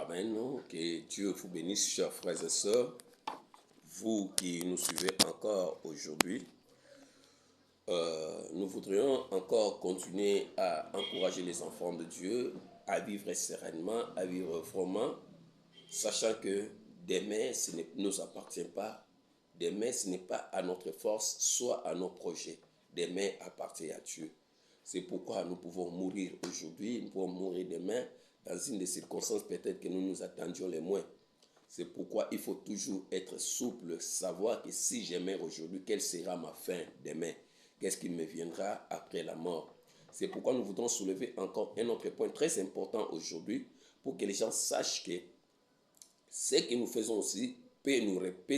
Amen. Que Dieu vous bénisse, chers frères et sœurs. Vous qui nous suivez encore aujourd'hui, nous voudrions encore continuer à encourager les enfants de Dieu à vivre sereinement, à vivre vraiment, sachant que demain, ce ne nous appartient pas. Demain, ce n'est pas à notre force, soit à nos projets. Demain appartient à Dieu. C'est pourquoi nous pouvons mourir aujourd'hui, nous pouvons mourir demain, dans une des circonstances peut-être que nous nous attendions les moins. C'est pourquoi il faut toujours être souple, savoir que si je meurs aujourd'hui, quelle sera ma fin demain? Qu'est-ce qui me viendra après la mort? C'est pourquoi nous voudrons soulever encore un autre point très important aujourd'hui pour que les gens sachent que ce que nous faisons aussi peut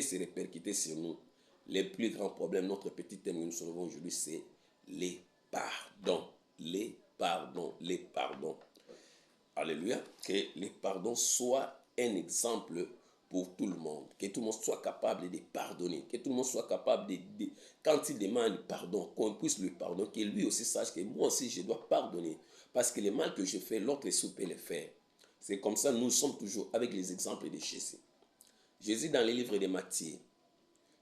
se répercuter sur nous. Les plus grands problèmes, notre petit thème que nous soulevons aujourd'hui, c'est les pardons. Les pardons, les pardons. Alléluia. Que les pardons soient un exemple pour tout le monde. Que tout le monde soit capable de pardonner. Que tout le monde soit capable quand il demande pardon, qu'on puisse lui pardonner. Que lui aussi sache que moi aussi je dois pardonner. Parce que le mal que je fais, l'autre peut le faire. C'est comme ça, nous sommes toujours avec les exemples de Jésus. Jésus, dans le livre de Matthieu,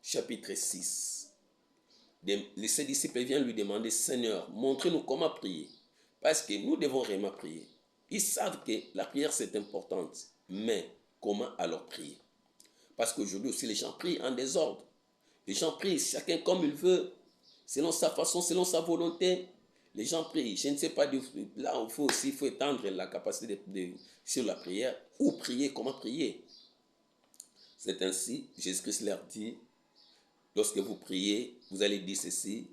chapitre 6, ses disciples viennent lui demander, Seigneur, montrez-nous comment prier. Parce que nous devons vraiment prier. Ils savent que la prière c'est importante, mais comment alors prier? Parce qu'aujourd'hui aussi les gens prient en désordre. Les gens prient chacun comme il veut, selon sa façon, selon sa volonté. Les gens prient. Je ne sais pas, là il faut étendre la capacité sur la prière, ou prier, comment prier. C'est ainsi, Jésus-Christ leur dit, lorsque vous priez, vous allez dire ceci,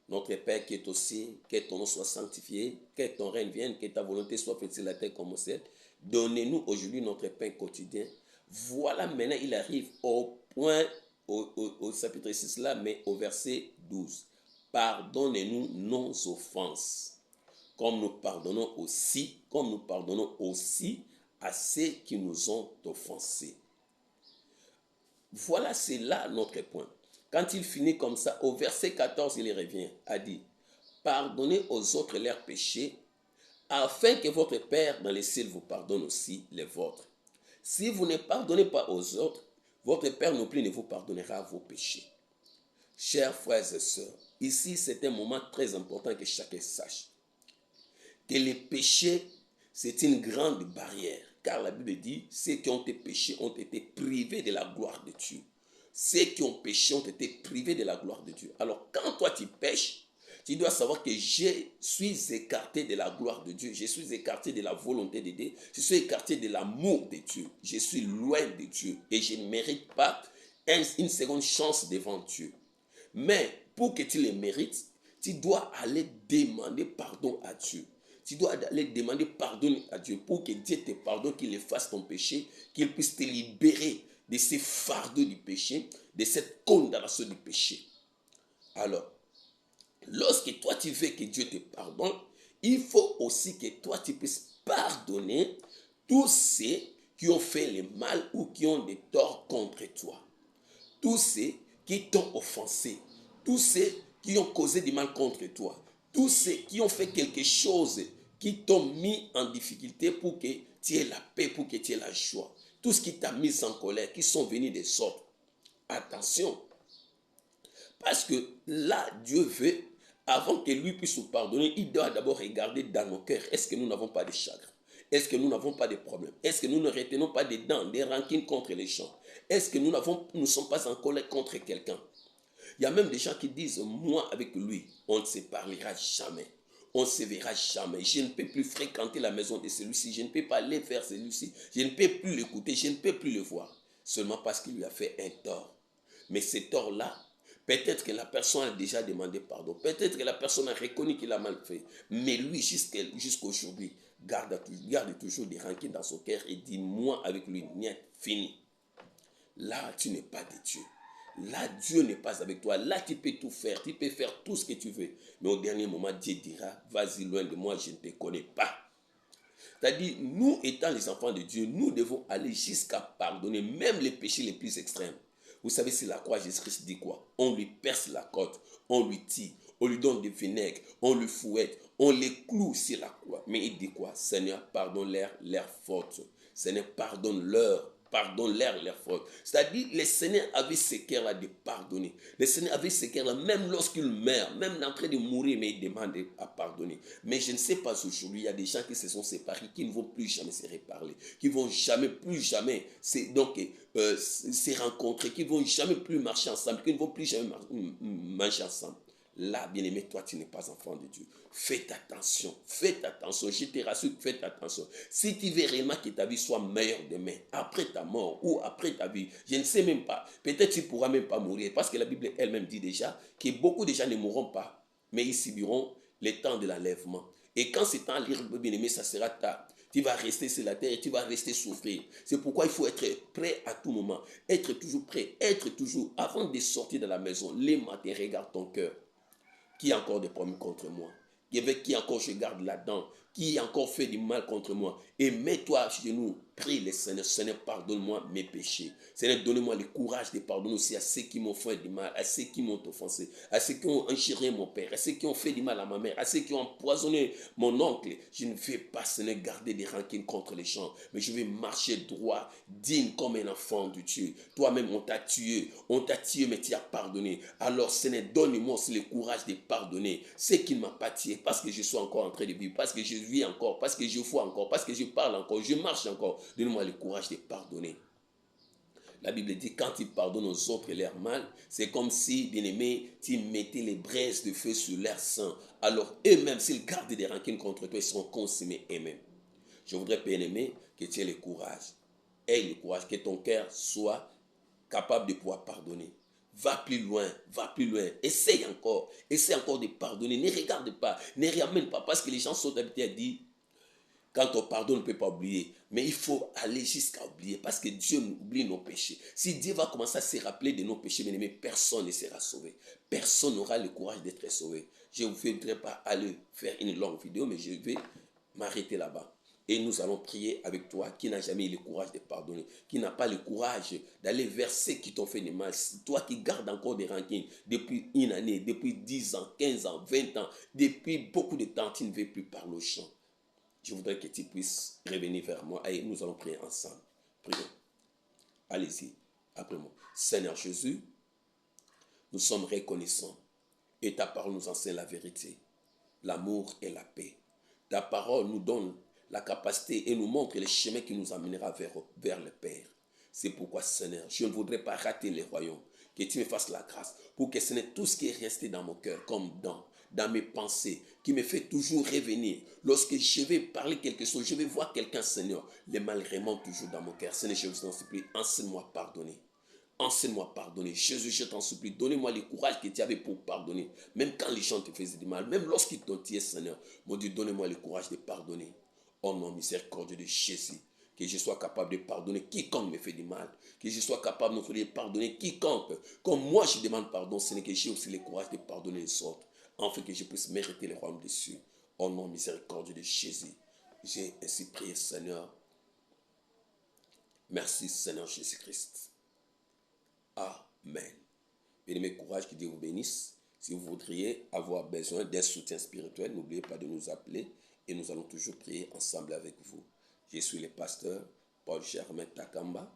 notre Père qui est au ciel, que ton nom soit sanctifié, que ton règne vienne, que ta volonté soit faite sur la terre comme au ciel. Donnez-nous aujourd'hui notre pain quotidien. Voilà, maintenant il arrive au point, au chapitre 6 là, mais au verset 12. Pardonnez-nous nos offenses, comme nous pardonnons aussi à ceux qui nous ont offensés. Voilà, c'est là notre point. Quand il finit comme ça, au verset 14, il revient, a dit, pardonnez aux autres leurs péchés, afin que votre Père dans les cieux vous pardonne aussi les vôtres. Si vous ne pardonnez pas aux autres, votre Père non plus ne vous pardonnera vos péchés. Chers frères et sœurs, ici c'est un moment très important que chacun sache. Que les péchés, c'est une grande barrière. Car la Bible dit, ceux qui ont été péchés ont été privés de la gloire de Dieu. Ceux qui ont péché ont été privés de la gloire de Dieu. Alors quand toi tu pêches, tu dois savoir que je suis écarté de la gloire de Dieu. Je suis écarté de la volonté de Dieu. Je suis écarté de l'amour de Dieu. Je suis loin de Dieu. Et je ne mérite pas une seconde chance devant Dieu. Mais pour que tu le mérites, tu dois aller demander pardon à Dieu. Tu dois aller demander pardon à Dieu pour que Dieu te pardonne, qu'il efface ton péché, qu'il puisse te libérer de ces fardeaux du péché, de cette condamnation du péché. Alors, lorsque toi tu veux que Dieu te pardonne, il faut aussi que toi tu puisses pardonner tous ceux qui ont fait le mal ou qui ont des torts contre toi. Tous ceux qui t'ont offensé, tous ceux qui ont causé du mal contre toi, tous ceux qui ont fait quelque chose qui t'ont mis en difficulté pour que tu aies la paix, pour que tu aies la joie, tout ce qui t'a mis en colère, qui sont venus des sortes. Attention, parce que là, Dieu veut, avant que lui puisse nous pardonner, il doit d'abord regarder dans nos cœurs, est-ce que nous n'avons pas de chagrin? Est-ce que nous n'avons pas de problèmes? Est-ce que nous ne retenons pas des dents, des rancines contre les gens? Est-ce que nous ne sommes pas en colère contre quelqu'un? Il y a même des gens qui disent, moi avec lui, on ne se parlera jamais. On ne se verra jamais. Je ne peux plus fréquenter la maison de celui-ci. Je ne peux pas aller vers celui-ci. Je ne peux plus l'écouter. Je ne peux plus le voir. Seulement parce qu'il lui a fait un tort. Mais ce tort-là, peut-être que la personne a déjà demandé pardon. Peut-être que la personne a reconnu qu'il a mal fait. Mais lui, jusqu'aujourd'hui, garde toujours des rancœurs dans son cœur et dit, moi avec lui, niet, fini. Là, tu n'es pas de Dieu. Là, Dieu n'est pas avec toi. Là, tu peux tout faire. Tu peux faire tout ce que tu veux. Mais au dernier moment, Dieu dira, vas-y loin de moi, je ne te connais pas. C'est-à-dire, nous étant les enfants de Dieu, nous devons aller jusqu'à pardonner même les péchés les plus extrêmes. Vous savez, c'est la croix, Jésus-Christ dit quoi? On lui perce la côte, on lui tire, on lui donne du vinaigre, on lui fouette, On les cloue sur la croix. Mais il dit quoi? Seigneur, pardonne-leur leurs fautes. Seigneur, pardonne-leur leurs fautes. C'est-à-dire, le Seigneur avait ce cœur-là de pardonner. Le Seigneur avait ce cœur-là, même lorsqu'il meurt, même en train de mourir, mais il demande à pardonner. Mais je ne sais pas aujourd'hui, il y a des gens qui se sont séparés, qui ne vont plus jamais se reparler, qui ne vont jamais, plus jamais, se rencontrer, qui ne vont jamais plus marcher ensemble, qui ne vont plus jamais manger ensemble. Là, bien-aimé, toi, tu n'es pas enfant de Dieu. Faites attention, je te rassure, faites attention. Si tu veux réellement que ta vie soit meilleure demain, après ta mort ou après ta vie, je ne sais même pas, peut-être tu ne pourras même pas mourir, parce que la Bible elle-même dit déjà que beaucoup de gens ne mourront pas, mais ils subiront le temps de l'enlèvement. Et quand ce temps arrive, bien-aimé, ça sera tard. Tu vas rester sur la terre et tu vas rester souffrir. C'est pourquoi il faut être prêt à tout moment, être toujours prêt, être toujours, avant de sortir de la maison, les matins, regarde ton cœur. Qui a encore des problèmes contre moi? Qui encore je garde là-dedans? Qui a encore fait du mal contre moi? Et mets-toi à genoux, prie le Seigneur. Seigneur, pardonne-moi mes péchés. Seigneur, donne-moi le courage de pardonner aussi à ceux qui m'ont fait du mal, à ceux qui m'ont offensé, à ceux qui ont enchiré mon père, à ceux qui ont fait du mal à ma mère, à ceux qui ont empoisonné mon oncle. Je ne vais pas, Seigneur, garder des rancines contre les gens, mais je vais marcher droit, digne comme un enfant de Dieu. Toi-même, on t'a tué, mais tu as pardonné. Alors, Seigneur, donne-moi aussi le courage de pardonner ceux qui ne m'ont pas tué, parce que je suis encore en train de vivre, parce que je vis encore, parce que je vois encore, parce que je parle encore, je marche encore. Donne-moi le courage de pardonner. La Bible dit, quand ils pardonnent aux autres leur mal, c'est comme si, bien-aimé, tu mettais les braises de feu sur leur sang. Alors eux-mêmes, s'ils gardent des rancines contre toi, ils seront consumés eux-mêmes. Je voudrais, bien-aimé, que tu aies le courage. Aie le courage, que ton cœur soit capable de pouvoir pardonner. Va plus loin, essaye encore de pardonner. Ne regarde pas, ne ramène pas, parce que les gens sont habitués à dire, quand on pardonne, on ne peut pas oublier. Mais il faut aller jusqu'à oublier, parce que Dieu oublie nos péchés. Si Dieu va commencer à se rappeler de nos péchés, bien aimé, personne ne sera sauvé. Personne n'aura le courage d'être sauvé. Je ne voudrais pas aller faire une longue vidéo, mais je vais m'arrêter là-bas. Et nous allons prier avec toi qui n'a jamais eu le courage de pardonner, qui n'a pas le courage d'aller vers ceux qui t'ont fait du mal. Toi qui gardes encore des rancines depuis une année, depuis 10 ans, 15 ans, 20 ans, depuis beaucoup de temps, tu ne veux plus parler aux gens. Je voudrais que tu puisses revenir vers moi et nous allons prier ensemble. Prions. Allez-y, après moi. Seigneur Jésus, nous sommes reconnaissants et ta parole nous enseigne la vérité, l'amour et la paix. Ta parole nous donne la capacité et nous montre le chemin qui nous amènera vers le Père. C'est pourquoi, Seigneur, je ne voudrais pas rater le royaume. Que tu me fasses la grâce pour que ce n'est tout ce qui est resté dans mon cœur, comme dans mes pensées, qui me fait toujours revenir. Lorsque je vais parler quelque chose, je vais voir quelqu'un, Seigneur, le mal remonte toujours dans mon cœur. Seigneur, je vous en supplie, enseigne-moi à pardonner. Enseigne-moi à pardonner. Jésus, je t'en supplie, donnez-moi le courage que tu avais pour pardonner. Même quand les gens te faisaient du mal, même lorsqu'ils t'ont tué, Seigneur, mon Dieu, donnez-moi le courage de pardonner. Oh mon miséricordieux de Jésus, que je sois capable de pardonner quiconque me fait du mal, que je sois capable de pardonner quiconque. Comme moi je demande pardon, Seigneur, que j'ai aussi le courage de pardonner les autres, afin que je puisse mériter le royaume des cieux. Oh mon miséricordieux de Jésus, j'ai ainsi prié, Seigneur. Merci, Seigneur Jésus-Christ. Amen. Bien-aimé, courage, que Dieu vous bénisse. Si vous voudriez avoir besoin d'un soutien spirituel, n'oubliez pas de nous appeler et nous allons toujours prier ensemble avec vous. Je suis le pasteur Paul Germain Takamba.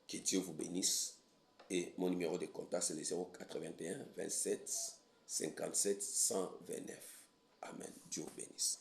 Que Dieu vous bénisse. Et mon numéro de contact, c'est le 081 27 57 129. Amen. Dieu vous bénisse.